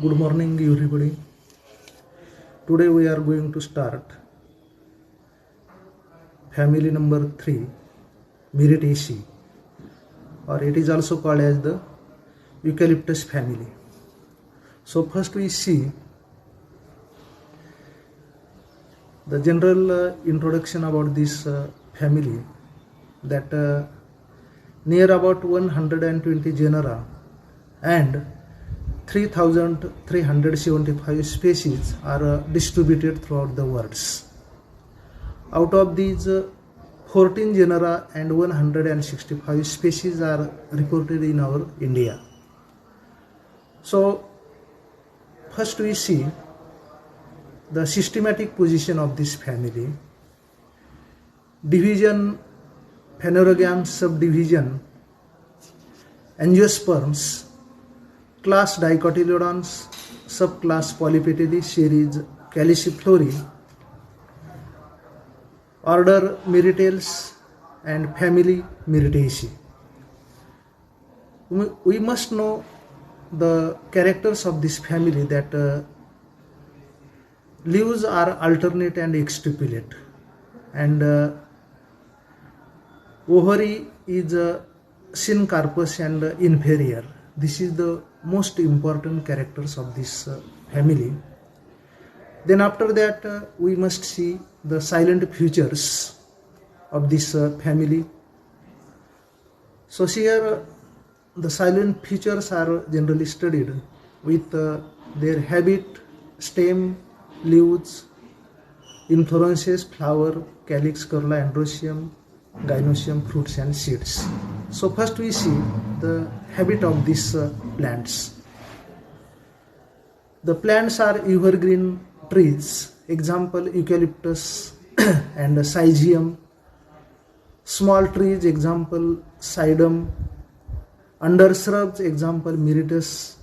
Good morning, everybody. Today we are going to start family number 3, Myrtaceae, or it is also called as the eucalyptus family. So first we see the general introduction about this family, that near about 120 genera and 3,375 species are distributed throughout the world. Out of these, 14 genera and 165 species are reported in our India. So first we see the systematic position of this family. Division, phanerogams, subdivision, angiosperms, class Dicotyledons, subclass Polypetalae, series Calyciflorae, order Myrtales, and family Myrtaceae. We must know the characters of this family, that leaves are alternate and exstipulate, and ovary is syncarpous and inferior. This is the most important characters of this family. Then after that we must see the silent features of this family. So here the silent features are generally studied with their habit, stem, leaves, inflorescences, flower, calyx, corolla, androecium, gynoecium, fruits and seeds. So first we see the habit of these plants. The plants are evergreen trees, example eucalyptus and syzygium. Small trees, example sedum. Undershrubs, example myrtus,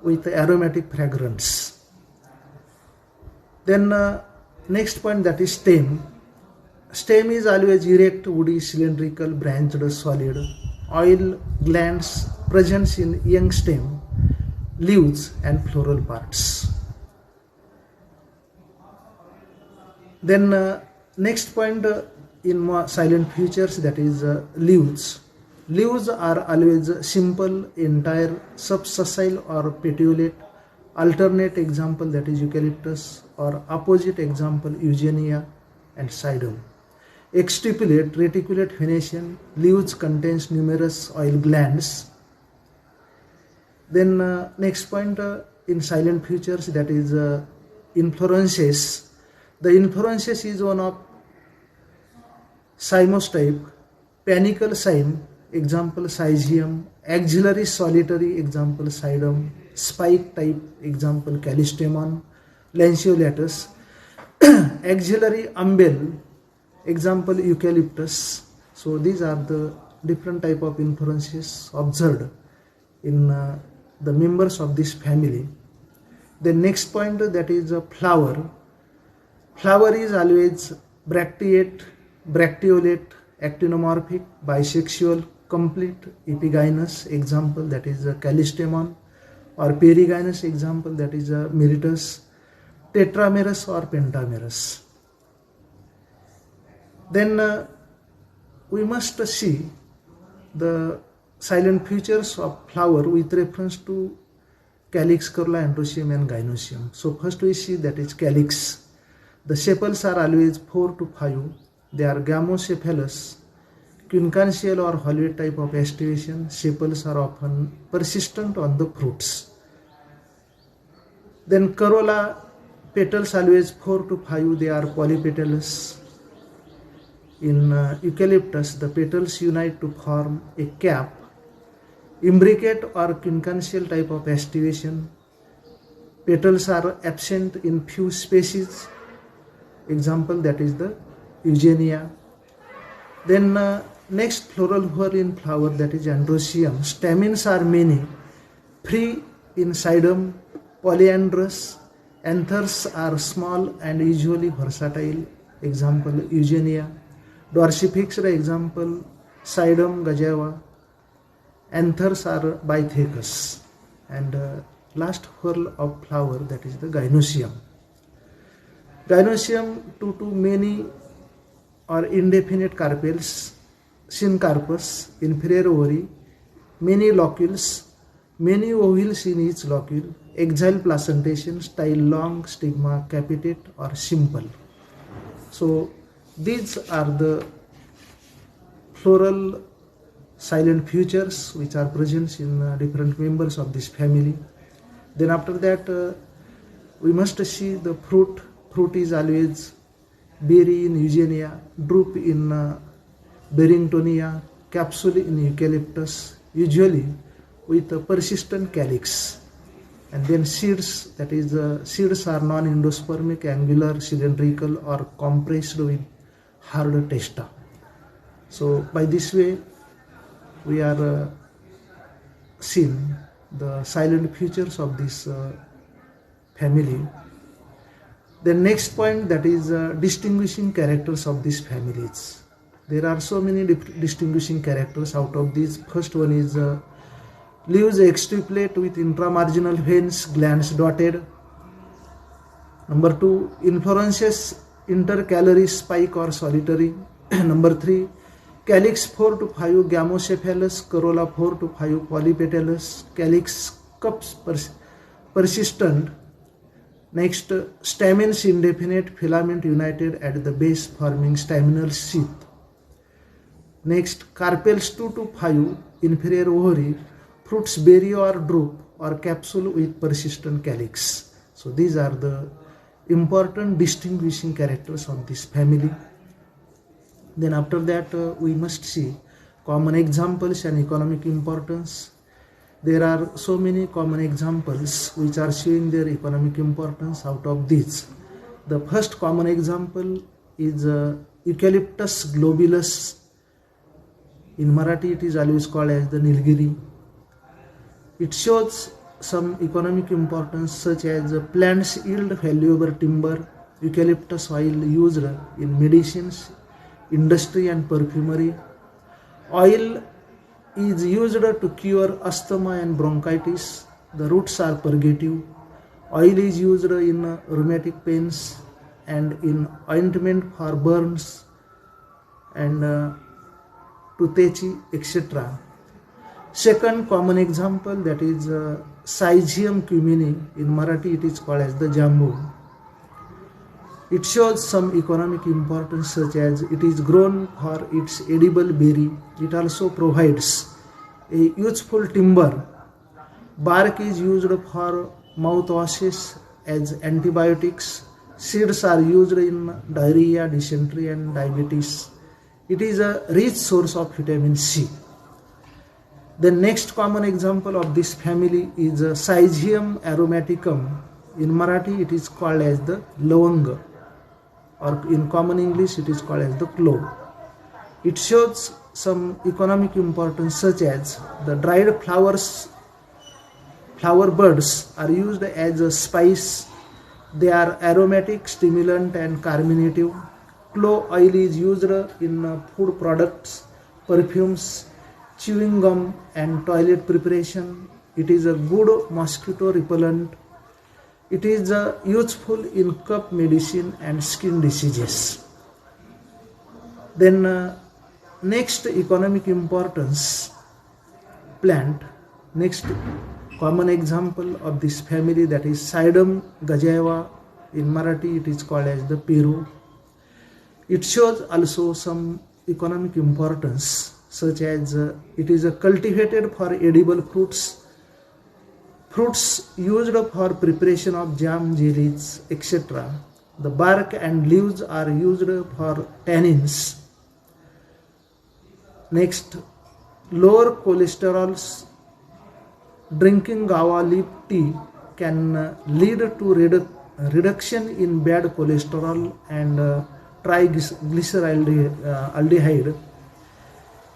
with aromatic fragrance. Then next point, that is stem. Stem is always erect, woody, cylindrical, branched, solid. Oil glands present in young stem, leaves and floral parts. Then next point in more silent features, that is leaves. Leaves are always simple, entire, subsessile or petiolate. Alternate, example that is eucalyptus, or opposite, example eugenia and sedum. Exstipulate, reticulate venation. Leaves contains numerous oil glands. Then next point in silent features, that is inflorescences. The inflorescences is one of cymose type. Panicle cyme, example syzygium. Axillary solitary, example sedum. Spike type, example callistemon, lanceolatus. Axillary umbel, example eucalyptus. So these are the different type of inflorescences observed in the members of this family. The next point, that is a flower. Flower is always bracteate, bracteolate, actinomorphic, bisexual, complete, epigynous, example that is a callistemon, or perigynous, example that is a myrtus, tetramerous or pentamerous. Then we must see the silent features of flower with reference to calyx, corolla, androecium and gynoecium. So first we see that is calyx. The sepals are always 4 to 5. They are gamocephalous, quincuncial or hollow type of aestivation. Sepals are often persistent on the fruits. Then corolla, petals always 4 to 5. They are polypetalous. In eucalyptus, the petals unite to form a cap. Imbricate or quincuncial type of aestivation. Petals are absent in few species. Example that is the eugenia. Then next, floral whorl in flower, that is androecium. Stamens are many, free in sedum, polyandrous. Anthers are small and usually versatile. Example eugenia. Dorsifixed, example sedum, gajava. Anthers are bifacous, and last whorl of flower, that is the gynoecium. Gynoecium due to many or indefinite carpels, syncarpus, inferior ovary, many locules, many ovules in each locule, axial placentation, style long, stigma capitate or simple. So these are the floral silent features which are present in different members of this family. Then after that we must see the fruit. Fruit is always berry in Eugenia, drupe in Barringtonia, capsule in Eucalyptus, usually with a persistent calyx. And then seeds, that is seeds are non-endospermic, angular, cylindrical or compressed with hard testa. So by this way we are seeing the silent features of this family. The next point, that is distinguishing characters of these families. There are so many distinguishing characters. Out of these, first one is leaves extuplate with intramarginal veins, glands dotted. Number 2, inflorescences intercalary, spike or solitary. Number 3, calyx 4 to 5, gamocephalous, corolla 4 to 5, polypetalous, calyx cups persistent. Next, stamens indefinite, filament united at the base forming staminal sheath. Next, carpels 2 to 5, inferior ovary, fruits berry or drupe or capsule with persistent calyx. So these are the important distinguishing characters of this family. Then after that we must see common examples and economic importance. There are so many common examples which are showing their economic importance. Out of these, the first common example is Eucalyptus globulus. In Marathi it is always called as the Nilgiri. It shows some economic importance such as plants yield valuable timber, eucalyptus oil used in medicines, industry and perfumery. Oil is used to cure asthma and bronchitis. The roots are purgative. Oil is used in rheumatic pains and in ointment for burns and toothache, etc. Second common example, that is Syzygium cumini. In Marathi it is called as the jambu. It shows some economic importance such as it is grown for its edible berry. It also provides a useful timber. Bark is used for mouthwashes as antibiotics. Seeds are used in diarrhea, dysentery and diabetes. It is a rich source of vitamin C. The next common example of this family is Syzygium aromaticum. In Marathi it is called as the lavanga, or in common English it is called as the clove. It shows some economic importance such as the dried flower buds are used as a spice. They are aromatic, stimulant and carminative. Clove oil is used in food products, perfumes, chewing gum and toilet preparation. It is a good mosquito repellent. It is useful in cough medicine and skin diseases. Then next economic importance plant, next common example of this family, that is Cydum gajeva. In Marathi it is called as the peru. It shows also some economic importance such as it is cultivated for edible fruits, fruits used for preparation of jam, jellies, etc. The bark and leaves are used for tannins. Next, lower cholesterol. Drinking guava leaf tea can lead to reduction in bad cholesterol and triglyceraldehyde.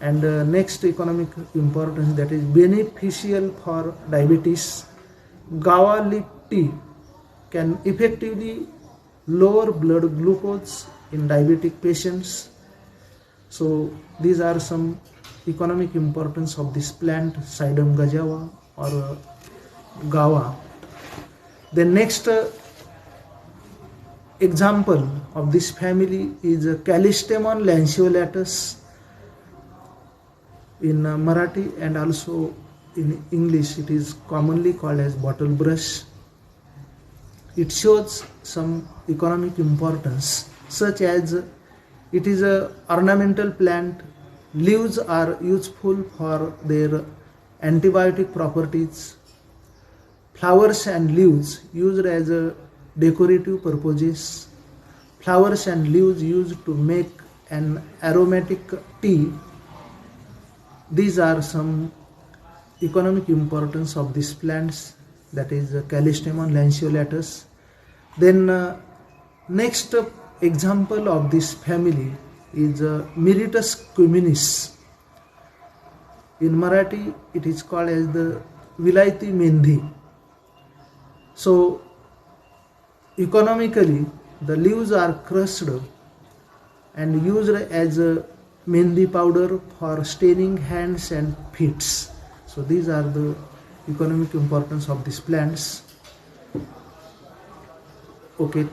And next economic importance, that is beneficial for diabetes. Guava leaf tea can effectively lower blood glucose in diabetic patients. So these are some economic importance of this plant Cydum gajeva, or guava. The next example of this family is Callistemon lanceolatus. In Marathi and also in English it is commonly called as bottle brush. It shows some economic importance, such as it is a ornamental plant. Leaves are useful for their antibiotic properties. Flowers and leaves used as a decorative purposes. Flowers and leaves used to make an aromatic tea. These are some economic importance of these plants, that is Callistemon lanceolatus. Then next example of this family is Myrtus cuminis. In Marathi it is called as the Vilaiti Mendi. So economically the leaves are crushed and used as a mehendi powder for staining hands and feet. So these are the economic importance of these plants. Okay.